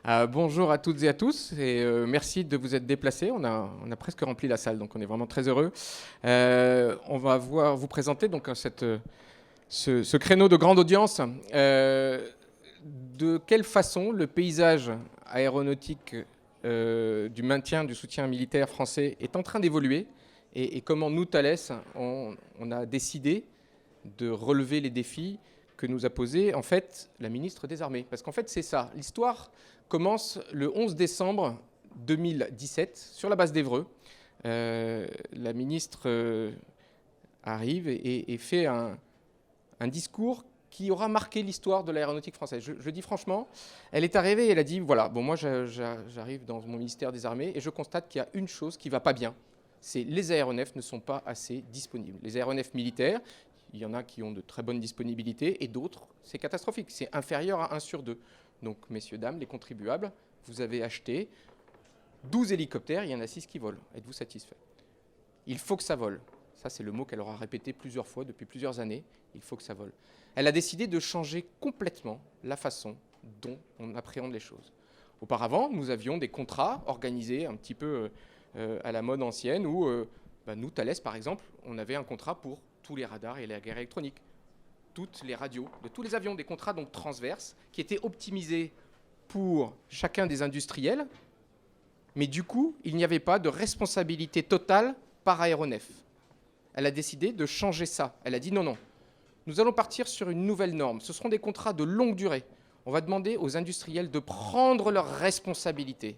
Bonjour à toutes et à tous et merci de vous être déplacés. On a presque rempli la salle, donc on est vraiment très heureux. On va vous présenter donc ce créneau de grande audience. De quelle façon le paysage aéronautique du maintien du soutien militaire français est en train d'évoluer et comment nous, Thales, on a décidé de relever les défis que nous a posé en fait la ministre des Armées. Parce qu'en fait, c'est ça. L'histoire commence le 11 décembre 2017 sur la base d'Évreux. La ministre arrive et fait un discours qui aura marqué l'histoire de l'aéronautique française. Je dis franchement, elle est arrivée et elle a dit, voilà, bon, moi j'arrive dans mon ministère des Armées et je constate qu'il y a une chose qui ne va pas bien. C'est les aéronefs ne sont pas assez disponibles. Les aéronefs militaires, il y en a qui ont de très bonnes disponibilités et d'autres, c'est catastrophique. C'est inférieur à 1 sur 2. Donc, messieurs, dames, les contribuables, vous avez acheté 12 hélicoptères, il y en a 6 qui volent. Êtes-vous satisfait? Il faut que ça vole. Ça, c'est le mot qu'elle aura répété plusieurs fois depuis plusieurs années. Il faut que ça vole. Elle a décidé de changer complètement la façon dont on appréhende les choses. Auparavant, nous avions des contrats organisés un petit peu à la mode ancienne où, nous, Thales, par exemple, on avait un contrat pour tous les radars et la guerre électronique, toutes les radios de tous les avions, des contrats donc transverses qui étaient optimisés pour chacun des industriels, mais du coup, il n'y avait pas de responsabilité totale par aéronef. Elle a décidé de changer ça. Elle a dit non, nous allons partir sur une nouvelle norme. Ce seront des contrats de longue durée. On va demander aux industriels de prendre leurs responsabilités.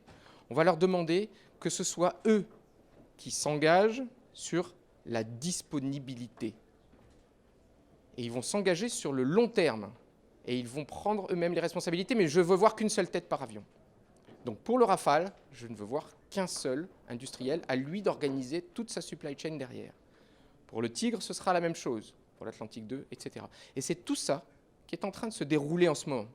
On va leur demander que ce soit eux qui s'engagent sur la disponibilité. Et ils vont s'engager sur le long terme. Et ils vont prendre eux-mêmes les responsabilités, mais je ne veux voir qu'une seule tête par avion. Donc pour le Rafale, je ne veux voir qu'un seul industriel, à lui d'organiser toute sa supply chain derrière. Pour le Tigre, ce sera la même chose. Pour l'Atlantique 2, etc. Et c'est tout ça qui est en train de se dérouler en ce moment.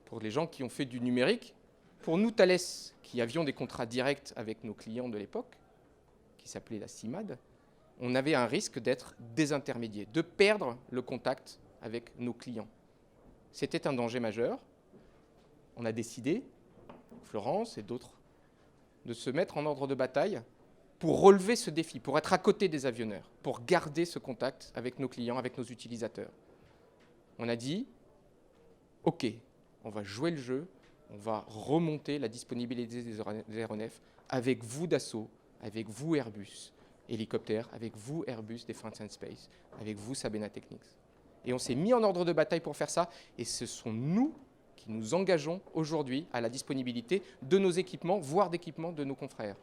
Pour les gens qui ont fait du numérique, pour nous, Thales, qui avions des contrats directs avec nos clients de l'époque, qui s'appelait la CIMAD, on avait un risque d'être désintermédié, de perdre le contact avec nos clients. C'était un danger majeur. On a décidé, Florence et d'autres, de se mettre en ordre de bataille pour relever ce défi, pour être à côté des avionneurs, pour garder ce contact avec nos clients, avec nos utilisateurs. On a dit, OK, on va jouer le jeu, on va remonter la disponibilité des aéronefs avec vous Dassault, avec vous Airbus Hélicoptères, avec vous Airbus Defence and Space, avec vous Sabena Technics. Et on s'est mis en ordre de bataille pour faire ça, et ce sont nous qui nous engageons aujourd'hui à la disponibilité de nos équipements, voire d'équipements de nos confrères.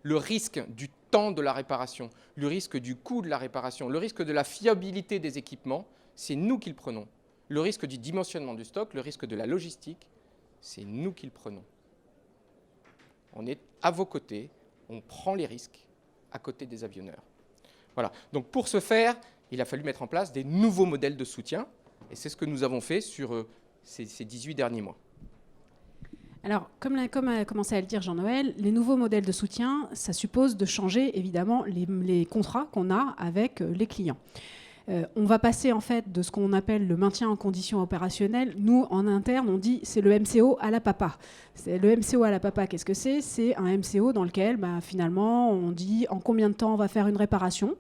Le risque du temps de la réparation, le risque du coût de la réparation, le risque de la fiabilité des équipements, c'est nous qui le prenons. Le risque du dimensionnement du stock, le risque de la logistique, c'est nous qui le prenons. On est à vos côtés, on prend les risques à côté des avionneurs. Voilà. Donc pour ce faire, il a fallu mettre en place des nouveaux modèles de soutien, et c'est ce que nous avons fait sur ces 18 derniers mois. Alors, comme a commencé à le dire Jean-Noël, les nouveaux modèles de soutien, ça suppose de changer évidemment les contrats qu'on a avec les clients. On va passer en fait de ce qu'on appelle le maintien en condition opérationnelle. Nous, en interne, on dit c'est le MCO à la papa. Le MCO à la papa, qu'est-ce que c'est? C'est un MCO dans lequel finalement on dit en combien de temps on va faire une réparation.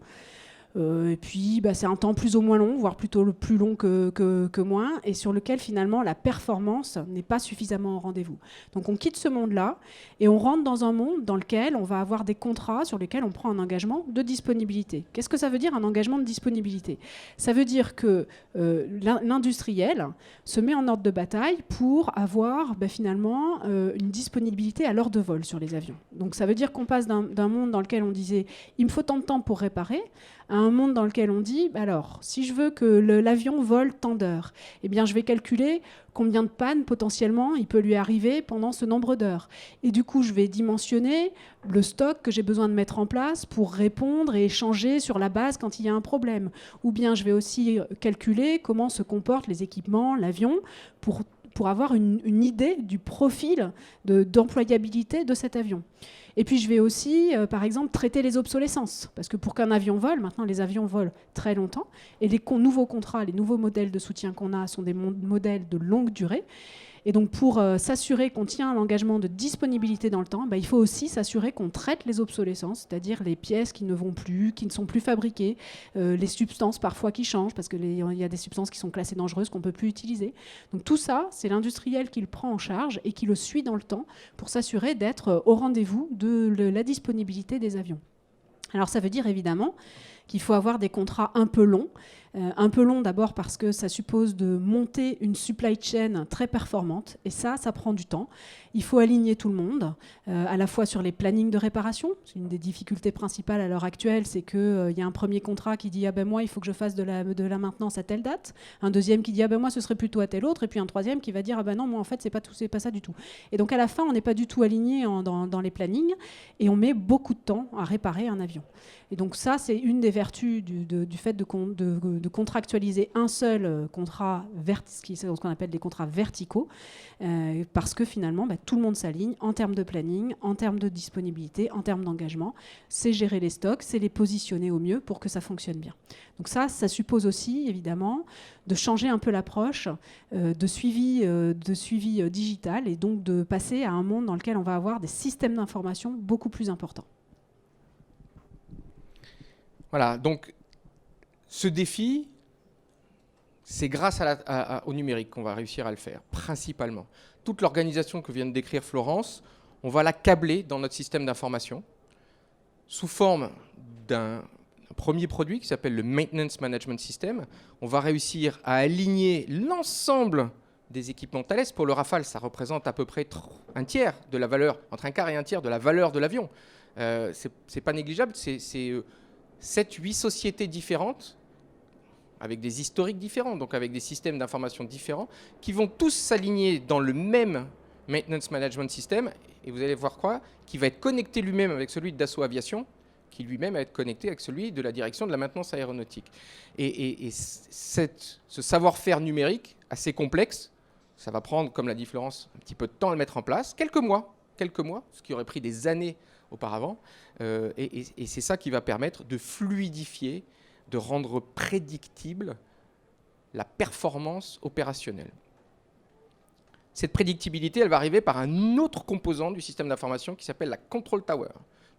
Et puis, c'est un temps plus ou moins long, voire plutôt plus long que moins, et sur lequel, finalement, la performance n'est pas suffisamment au rendez-vous. Donc, on quitte ce monde-là, et on rentre dans un monde dans lequel on va avoir des contrats sur lesquels on prend un engagement de disponibilité. Qu'est-ce que ça veut dire, un engagement de disponibilité? Ça veut dire que l'industriel se met en ordre de bataille pour avoir, finalement, une disponibilité à l'heure de vol sur les avions. Donc, ça veut dire qu'on passe d'un monde dans lequel on disait « il me faut tant de temps pour réparer », à un monde dans lequel on dit, alors, si je veux que l'avion vole tant d'heures, eh bien, je vais calculer combien de pannes potentiellement il peut lui arriver pendant ce nombre d'heures. Et du coup, je vais dimensionner le stock que j'ai besoin de mettre en place pour répondre et échanger sur la base quand il y a un problème. Ou bien, je vais aussi calculer comment se comportent les équipements, l'avion, pour avoir une idée du profil d'employabilité de cet avion. Et puis je vais aussi, par exemple, traiter les obsolescences. Parce que pour qu'un avion vole, maintenant les avions volent très longtemps, et les nouveaux contrats, les nouveaux modèles de soutien qu'on a sont des modèles de longue durée. Et donc pour s'assurer qu'on tient l'engagement de disponibilité dans le temps, il faut aussi s'assurer qu'on traite les obsolescences, c'est-à-dire les pièces qui ne vont plus, qui ne sont plus fabriquées, les substances parfois qui changent, parce qu'il y a des substances qui sont classées dangereuses qu'on ne peut plus utiliser. Donc tout ça, c'est l'industriel qui le prend en charge et qui le suit dans le temps pour s'assurer d'être au rendez-vous de la disponibilité des avions. Alors ça veut dire évidemment qu'il faut avoir des contrats un peu longs. Un peu long d'abord parce que ça suppose de monter une supply chain très performante. Et ça prend du temps. Il faut aligner tout le monde, à la fois sur les plannings de réparation. C'est une des difficultés principales à l'heure actuelle, c'est qu'il y a un premier contrat qui dit « Ah ben moi, il faut que je fasse de la maintenance à telle date ». Un deuxième qui dit « Ah ben moi, ce serait plutôt à telle autre ». Et puis un troisième qui va dire « Ah ben non, moi en fait, c'est pas ça du tout ». Et donc à la fin, on n'est pas du tout aligné dans les plannings et on met beaucoup de temps à réparer un avion. Et donc ça, c'est une des vertus du fait de contractualiser un seul contrat, ce qu'on appelle des contrats verticaux, parce que finalement, tout le monde s'aligne en termes de planning, en termes de disponibilité, en termes d'engagement. C'est gérer les stocks, c'est les positionner au mieux pour que ça fonctionne bien. Donc ça suppose aussi, évidemment, de changer un peu l'approche de suivi digital et donc de passer à un monde dans lequel on va avoir des systèmes d'information beaucoup plus importants. Voilà, donc ce défi, c'est grâce au numérique qu'on va réussir à le faire, principalement. Toute l'organisation que vient de décrire Florence, on va la câbler dans notre système d'information sous forme d'un premier produit qui s'appelle le Maintenance Management System. On va réussir à aligner l'ensemble des équipements Thales. Pour le Rafale, ça représente à peu près un tiers de la valeur, entre un quart et un tiers de la valeur de l'avion. C'est pas négligeable, c'est 7-8 sociétés différentes, avec des historiques différents, donc avec des systèmes d'information différents, qui vont tous s'aligner dans le même Maintenance Management System, et vous allez voir quoi, qui va être connecté lui-même avec celui de Dassault Aviation, qui lui-même va être connecté avec celui de la direction de la maintenance aéronautique. Et ce savoir-faire numérique, assez complexe, ça va prendre, comme l'a dit Florence, un petit peu de temps à le mettre en place, quelques mois, ce qui aurait pris des années auparavant, et c'est ça qui va permettre de fluidifier, de rendre prédictible la performance opérationnelle. Cette prédictibilité, elle va arriver par un autre composant du système d'information qui s'appelle la Control Tower.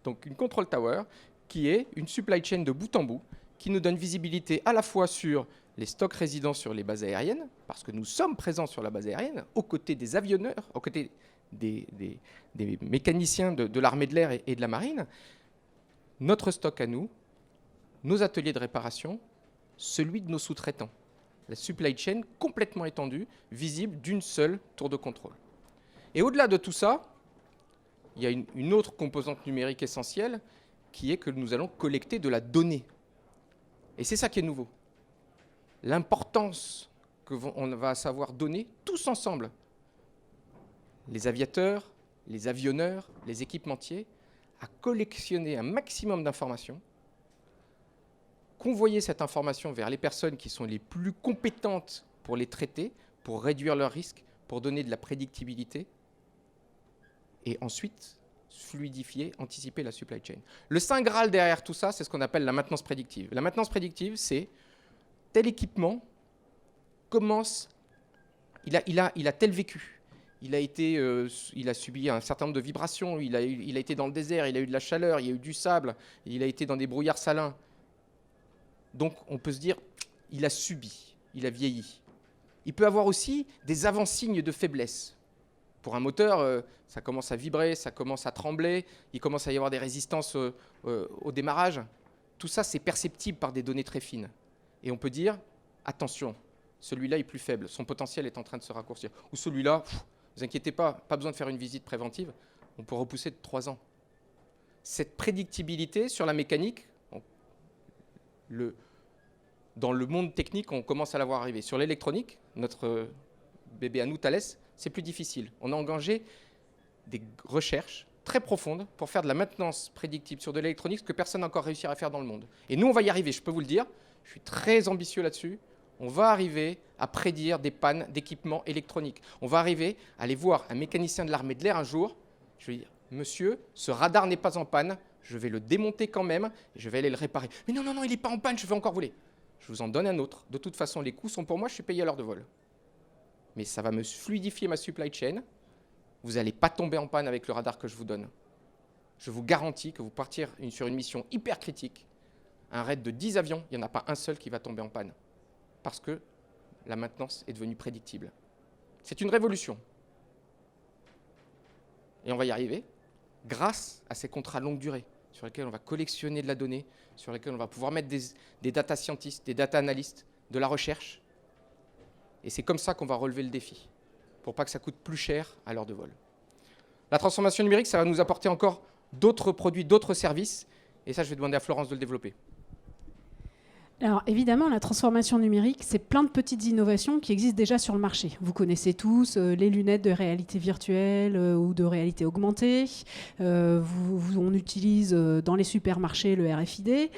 Donc une Control Tower qui est une supply chain de bout en bout qui nous donne visibilité à la fois sur les stocks résidents sur les bases aériennes, parce que nous sommes présents sur la base aérienne, aux côtés des avionneurs, aux côtés des mécaniciens de l'armée de l'air et de la marine, notre stock à nous, nos ateliers de réparation, celui de nos sous-traitants. La supply chain complètement étendue, visible d'une seule tour de contrôle. Et au-delà de tout ça, il y a une autre composante numérique essentielle qui est que nous allons collecter de la donnée. Et c'est ça qui est nouveau. L'importance qu'on va savoir donner tous ensemble, les aviateurs, les avionneurs, les équipementiers, à collectionner un maximum d'informations, convoyer cette information vers les personnes qui sont les plus compétentes pour les traiter, pour réduire leurs risques, pour donner de la prédictibilité, et ensuite fluidifier, anticiper la supply chain. Le saint Graal derrière tout ça, c'est ce qu'on appelle la maintenance prédictive. La maintenance prédictive, c'est tel équipement commence, il a tel vécu. Il a subi un certain nombre de vibrations, il a été dans le désert, il a eu de la chaleur, il y a eu du sable, il a été dans des brouillards salins. Donc on peut se dire, il a subi, il a vieilli. Il peut avoir aussi des avant-signes de faiblesse. Pour un moteur, ça commence à vibrer, ça commence à trembler, il commence à y avoir des résistances au démarrage. Tout ça, c'est perceptible par des données très fines. Et on peut dire, attention, celui-là est plus faible, son potentiel est en train de se raccourcir. Ou celui-là, vous inquiétez pas besoin de faire une visite préventive, on peut repousser de 3 ans. Cette prédictibilité sur la mécanique, dans le monde technique, on commence à la voir arriver. Sur l'électronique, notre bébé à nous, Thales, c'est plus difficile. On a engagé des recherches très profondes pour faire de la maintenance prédictive sur de l'électronique, ce que personne n'a encore réussi à faire dans le monde. Et nous, on va y arriver, je peux vous le dire. Je suis très ambitieux là-dessus. On va arriver à prédire des pannes d'équipements électroniques. On va arriver à aller voir un mécanicien de l'armée de l'air un jour. Je vais dire, monsieur, ce radar n'est pas en panne, je vais le démonter quand même, et je vais aller le réparer. Mais non, non, non, il n'est pas en panne, je vais encore voler. Je vous en donne un autre. De toute façon, les coûts sont pour moi, je suis payé à l'heure de vol. Mais ça va me fluidifier ma supply chain. Vous n'allez pas tomber en panne avec le radar que je vous donne. Je vous garantis que vous partirez sur une mission hyper critique. Un raid de 10 avions, il n'y en a pas un seul qui va tomber en panne. Parce que la maintenance est devenue prédictible. C'est une révolution. Et on va y arriver grâce à ces contrats longue durée sur lesquels on va collectionner de la donnée, sur lesquels on va pouvoir mettre des data scientists, des data analysts, de la recherche. Et c'est comme ça qu'on va relever le défi, pour pas que ça coûte plus cher à l'heure de vol. La transformation numérique, ça va nous apporter encore d'autres produits, d'autres services. Et ça, je vais demander à Florence de le développer. Alors évidemment, la transformation numérique, c'est plein de petites innovations qui existent déjà sur le marché. Vous connaissez tous les lunettes de réalité virtuelle ou de réalité augmentée. On utilise dans les supermarchés le RFID.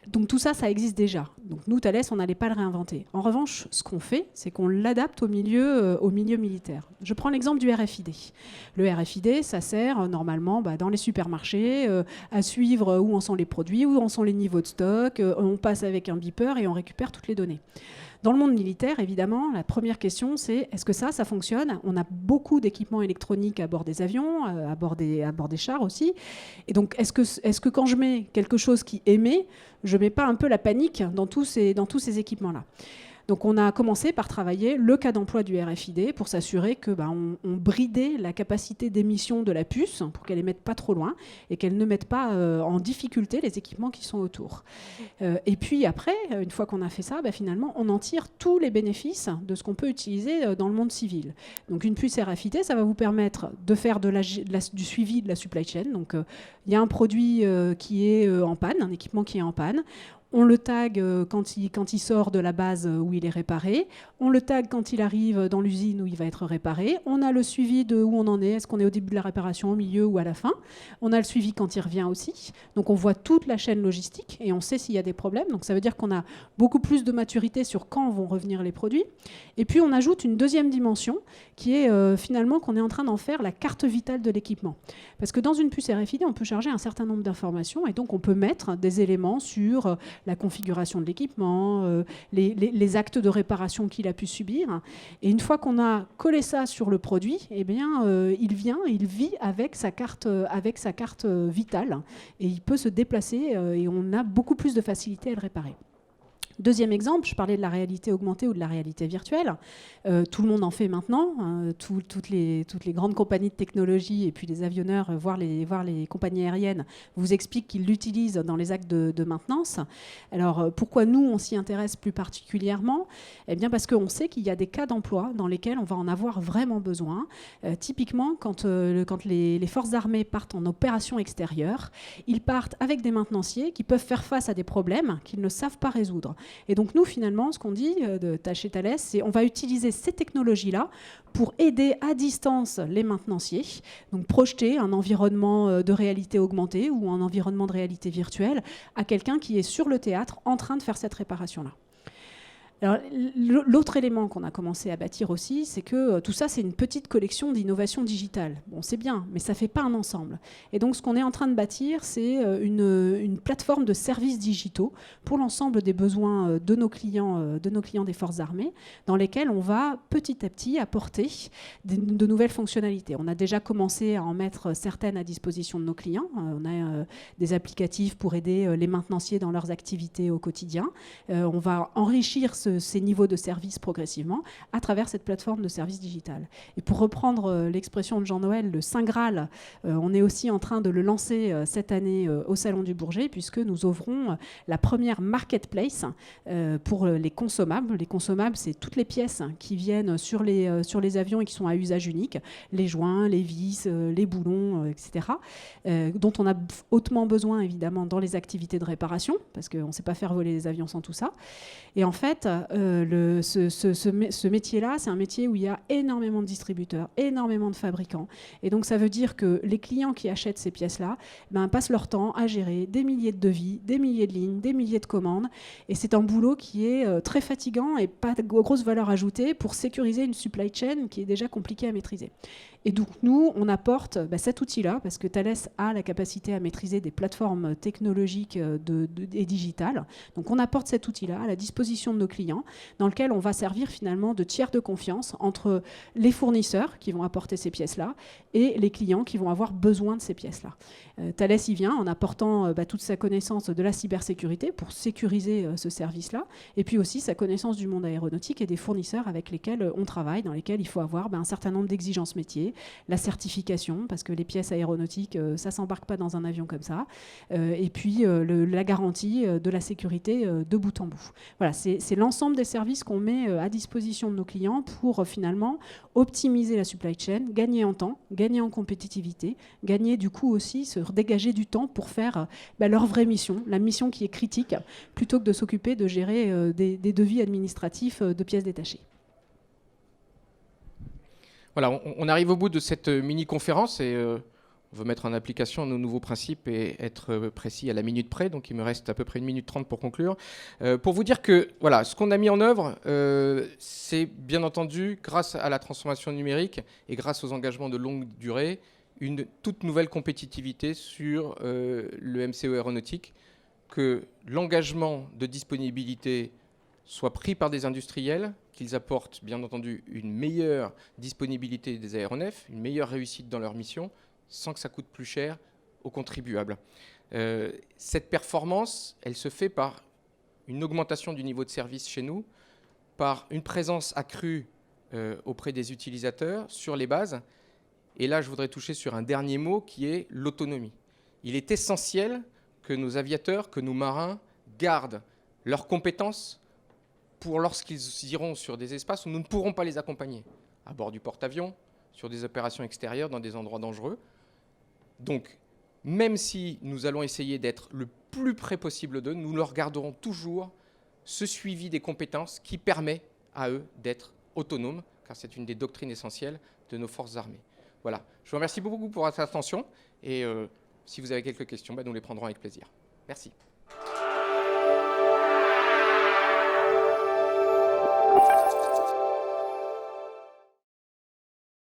Donc tout ça, ça existe déjà. Donc nous, Thales, on n'allait pas le réinventer. En revanche, ce qu'on fait, c'est qu'on l'adapte au milieu militaire. Je prends l'exemple du RFID. Le RFID, ça sert normalement dans les supermarchés à suivre où en sont les produits, où en sont les niveaux de stock. On passe avec un beeper et on récupère toutes les données. Dans le monde militaire, évidemment, la première question, c'est est-ce que ça fonctionne ? On a beaucoup d'équipements électroniques à bord des avions, à bord des chars aussi. Et donc, est-ce que quand je mets quelque chose qui émet, je ne mets pas un peu la panique dans tous ces équipements-là ? Donc on a commencé par travailler le cas d'emploi du RFID pour s'assurer que on bridait la capacité d'émission de la puce pour qu'elle émette pas trop loin et qu'elle ne mette pas en difficulté les équipements qui sont autour. Et puis après, une fois qu'on a fait ça, finalement on en tire tous les bénéfices de ce qu'on peut utiliser dans le monde civil. Donc une puce RFID, ça va vous permettre de faire du suivi de la supply chain. Donc il y a un produit qui est en panne, un équipement qui est en panne. On le tag quand il sort de la base où il est réparé. On le tag quand il arrive dans l'usine où il va être réparé. On a le suivi de où on en est. Est-ce qu'on est au début de la réparation, au milieu ou à la fin ? On a le suivi quand il revient aussi. Donc on voit toute la chaîne logistique et on sait s'il y a des problèmes. Donc ça veut dire qu'on a beaucoup plus de maturité sur quand vont revenir les produits. Et puis on ajoute une deuxième dimension qui est finalement qu'on est en train d'en faire la carte vitale de l'équipement. Parce que dans une puce RFID, on peut charger un certain nombre d'informations et donc on peut mettre des éléments sur la configuration de l'équipement, les actes de réparation qu'il a pu subir. Et une fois qu'on a collé ça sur le produit, il vit avec sa carte vitale et il peut se déplacer et on a beaucoup plus de facilité à le réparer. Deuxième exemple, je parlais de la réalité augmentée ou de la réalité virtuelle. Tout le monde en fait maintenant. Toutes les grandes compagnies de technologie et puis les avionneurs, voire les compagnies aériennes, vous expliquent qu'ils l'utilisent dans les actes de maintenance. Alors, pourquoi nous, on s'y intéresse plus particulièrement ? Eh bien, parce qu'on sait qu'il y a des cas d'emploi dans lesquels on va en avoir vraiment besoin. Typiquement, quand les forces armées partent en opération extérieure, ils partent avec des maintenanciers qui peuvent faire face à des problèmes qu'ils ne savent pas résoudre. Et donc nous, finalement, ce qu'on dit chez Thales, c'est on va utiliser ces technologies-là pour aider à distance les maintenanciers, donc projeter un environnement de réalité augmentée ou un environnement de réalité virtuelle à quelqu'un qui est sur le théâtre en train de faire cette réparation-là. Alors, l'autre élément qu'on a commencé à bâtir aussi, c'est que tout ça, c'est une petite collection d'innovations digitales. Bon, c'est bien, mais ça ne fait pas un ensemble. Et donc, ce qu'on est en train de bâtir, c'est une plateforme de services digitaux pour l'ensemble des besoins de nos clients des forces armées, dans lesquels on va petit à petit apporter de nouvelles fonctionnalités. On a déjà commencé à en mettre certaines à disposition de nos clients. On a des applicatifs pour aider les maintenanciers dans leurs activités au quotidien. On va enrichir ces niveaux de service progressivement à travers cette plateforme de service digital. Et pour reprendre l'expression de Jean-Noël, le Saint Graal, on est aussi en train de le lancer cette année au Salon du Bourget, puisque nous ouvrons la première marketplace pour les consommables. Les consommables, c'est toutes les pièces qui viennent sur les avions et qui sont à usage unique, les joints, les vis, les boulons, etc., dont on a hautement besoin, évidemment, dans les activités de réparation, parce qu'on ne sait pas faire voler les avions sans tout ça. Et en fait, ce métier-là, c'est un métier où il y a énormément de distributeurs, énormément de fabricants. Et donc, ça veut dire que les clients qui achètent ces pièces-là passent leur temps à gérer des milliers de devis, des milliers de lignes, des milliers de commandes. Et c'est un boulot qui est très fatigant et pas de grosse valeur ajoutée pour sécuriser une supply chain qui est déjà compliquée à maîtriser. Et donc, nous, on apporte cet outil-là, parce que Thales a la capacité à maîtriser des plateformes technologiques et digitales. Donc, on apporte cet outil-là à la disposition de nos clients, dans lequel on va servir finalement de tiers de confiance entre les fournisseurs qui vont apporter ces pièces-là et les clients qui vont avoir besoin de ces pièces-là. Thales y vient en apportant toute sa connaissance de la cybersécurité pour sécuriser ce service-là, et puis aussi sa connaissance du monde aéronautique et des fournisseurs avec lesquels on travaille, dans lesquels il faut avoir un certain nombre d'exigences métiers, la certification, parce que les pièces aéronautiques, ça ne s'embarque pas dans un avion comme ça, et puis la garantie de la sécurité de bout en bout. Voilà, c'est l'ensemble des services qu'on met à disposition de nos clients pour finalement optimiser la supply chain, gagner en temps, gagner en compétitivité, gagner du coup aussi, se dégager du temps pour faire leur vraie mission, la mission qui est critique, plutôt que de s'occuper de gérer des devis administratifs de pièces détachées. Voilà, on arrive au bout de cette mini-conférence et on veut mettre en application nos nouveaux principes et être précis à la minute près. Donc il me reste à peu près 1 minute 30 pour conclure. Pour vous dire que voilà, ce qu'on a mis en œuvre, c'est bien entendu grâce à la transformation numérique et grâce aux engagements de longue durée, une toute nouvelle compétitivité sur le MCO aéronautique, que l'engagement de disponibilité soit pris par des industriels, qu'ils apportent bien entendu une meilleure disponibilité des aéronefs, une meilleure réussite dans leur mission, sans que ça coûte plus cher aux contribuables. Cette performance, elle se fait par une augmentation du niveau de service chez nous, par une présence accrue auprès des utilisateurs sur les bases. Et là, je voudrais toucher sur un dernier mot qui est l'autonomie. Il est essentiel que nos aviateurs, que nos marins gardent leurs compétences pour lorsqu'ils iront sur des espaces où nous ne pourrons pas les accompagner, à bord du porte-avions, sur des opérations extérieures, dans des endroits dangereux. Donc, même si nous allons essayer d'être le plus près possible d'eux, nous leur garderons toujours ce suivi des compétences qui permet à eux d'être autonomes, car c'est une des doctrines essentielles de nos forces armées. Voilà. Je vous remercie beaucoup pour votre attention et si vous avez quelques questions, nous les prendrons avec plaisir. Merci.